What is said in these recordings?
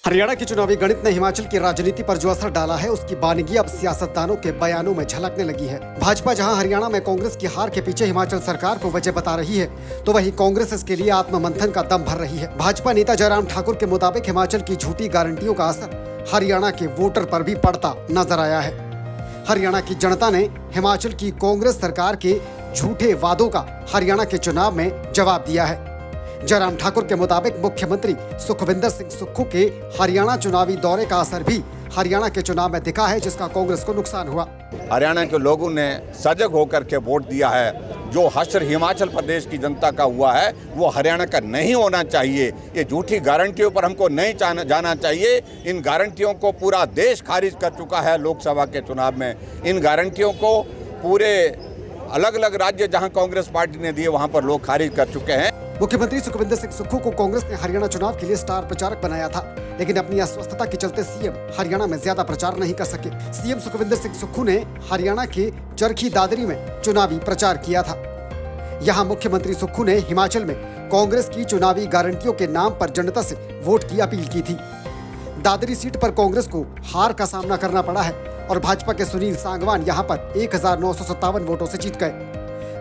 हरियाणा के चुनावी गणित ने हिमाचल की राजनीति पर जो असर डाला है, उसकी बानगी अब सियासतदानों के बयानों में झलकने लगी है। भाजपा जहां हरियाणा में कांग्रेस की हार के पीछे हिमाचल सरकार को वजह बता रही है, तो वहीं कांग्रेस इसके लिए आत्ममंथन का दम भर रही है। भाजपा नेता जयराम ठाकुर के मुताबिक हिमाचल की झूठी गारंटियों का असर हरियाणा के वोटर पर भी पड़ता नजर आया है। हरियाणा की जनता ने हिमाचल की कांग्रेस सरकार के झूठे वादों का हरियाणा के चुनाव में जवाब दिया है। जयराम ठाकुर के मुताबिक मुख्यमंत्री सुखविंदर सिंह सुक्खू के हरियाणा चुनावी दौरे का असर भी हरियाणा के चुनाव में दिखा है, जिसका कांग्रेस को नुकसान हुआ। हरियाणा के लोगों ने सजग होकर के वोट दिया है। जो हश्र हिमाचल प्रदेश की जनता का हुआ है वो हरियाणा का नहीं होना चाहिए। ये झूठी गारंटियों पर हमको नहीं जाना चाहिए। इन गारंटियों को पूरा देश खारिज कर चुका है लोकसभा के चुनाव में। इन गारंटियों को पूरे अलग अलग राज्य जहां कांग्रेस पार्टी ने दिए वहां पर लोग खारिज कर चुके हैं। मुख्यमंत्री सुखविंदर सिंह सुक्खू को कांग्रेस ने हरियाणा चुनाव के लिए स्टार प्रचारक बनाया था, लेकिन अपनी अस्वस्थता के चलते सीएम हरियाणा में ज्यादा प्रचार नहीं कर सके। सीएम सुखविंदर सिंह सुक्खू ने हरियाणा के चरखी दादरी में चुनावी प्रचार किया था। यहाँ मुख्यमंत्री सुक्खू ने हिमाचल में कांग्रेस की चुनावी गारंटियों के नाम पर जनता से वोट की अपील की थी। दादरी सीट पर कांग्रेस को हार का सामना करना पड़ा है और भाजपा के सुनील सांगवान यहाँ पर 1957 वोटों से जीत गए।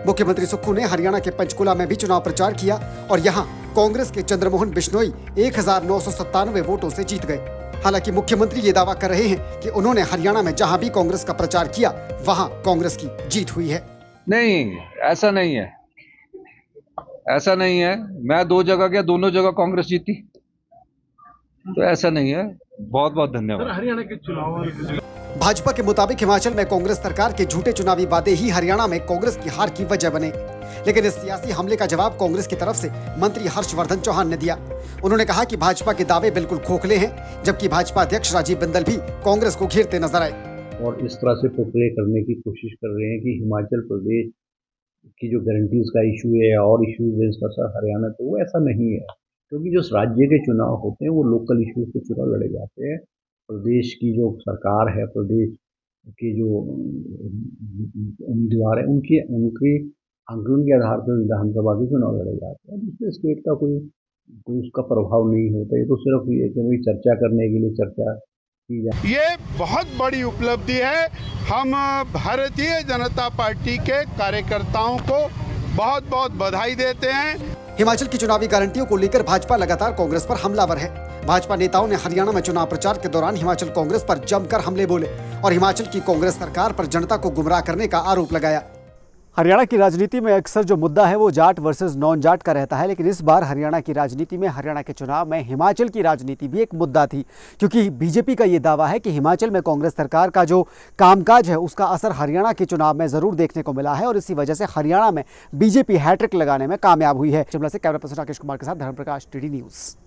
मुख्यमंत्री सुक्खू ने हरियाणा के पंचकुला में भी चुनाव प्रचार किया और यहाँ कांग्रेस के चंद्रमोहन बिश्नोई 1997 वोटों से जीत गए। हालांकि मुख्यमंत्री ये दावा कर रहे हैं कि उन्होंने हरियाणा में जहां भी कांग्रेस का प्रचार किया वहां कांग्रेस की जीत हुई है। नहीं, ऐसा नहीं है, ऐसा नहीं है। मैं 2 जगह गया, दोनों जगह कांग्रेस जीती, तो ऐसा नहीं है। बहुत बहुत धन्यवाद। हरियाणा के चुनाव भाजपा के मुताबिक हिमाचल में कांग्रेस सरकार के झूठे चुनावी वादे ही हरियाणा में कांग्रेस की हार की वजह बने, लेकिन इस सियासी हमले का जवाब कांग्रेस की तरफ से मंत्री हर्षवर्धन चौहान ने दिया। उन्होंने कहा कि भाजपा के दावे बिल्कुल खोखले हैं, जबकि भाजपा अध्यक्ष राजीव बिंदल भी कांग्रेस को घेरते नजर आए और इस तरह से पोर्ट्रे करने की कोशिश कर रहे हैं कि हिमाचल प्रदेश की जो गारंटीज का इशू है और इशूज का सर हरियाणा, तो वो ऐसा नहीं है। क्योंकि जो राज्य के चुनाव होते हैं वो लोकल इशूज पे चुनाव लड़े जाते हैं। प्रदेश की जो सरकार है, प्रदेश के जो उम्मीदवार हैं, उनके आंकलन के आधार पर विधानसभा के चुनाव लड़े जाते हैं। दूसरे स्टेट का कोई उसका प्रभाव नहीं होता। ये तो सिर्फ ये कि भाई चर्चा करने के लिए चर्चा की जाए। ये बहुत बड़ी उपलब्धि है। हम भारतीय जनता पार्टी के कार्यकर्ताओं को बहुत बहुत बधाई देते हैं। हिमाचल की चुनावी गारंटियों को लेकर भाजपा लगातार कांग्रेस पर हमलावर है। भाजपा नेताओं ने हरियाणा में चुनाव प्रचार के दौरान हिमाचल कांग्रेस पर जमकर हमले बोले और हिमाचल की कांग्रेस सरकार पर जनता को गुमराह करने का आरोप लगाया। हरियाणा की राजनीति में अक्सर जो मुद्दा है वो जाट वर्सेस नॉन जाट का रहता है, लेकिन इस बार हरियाणा की राजनीति में, हरियाणा के चुनाव में हिमाचल की राजनीति भी एक मुद्दा थी, क्योंकि बीजेपी का ये दावा है कि हिमाचल में कांग्रेस सरकार का जो कामकाज है उसका असर हरियाणा के चुनाव में जरूर देखने को मिला है और इसी वजह से हरियाणा में बीजेपी हैट्रिक लगाने में कामयाब हुई है। शिमला से कैमरा पर्सन राकेश कुमार के साथ धर्मप्रकाश, टीडी न्यूज़।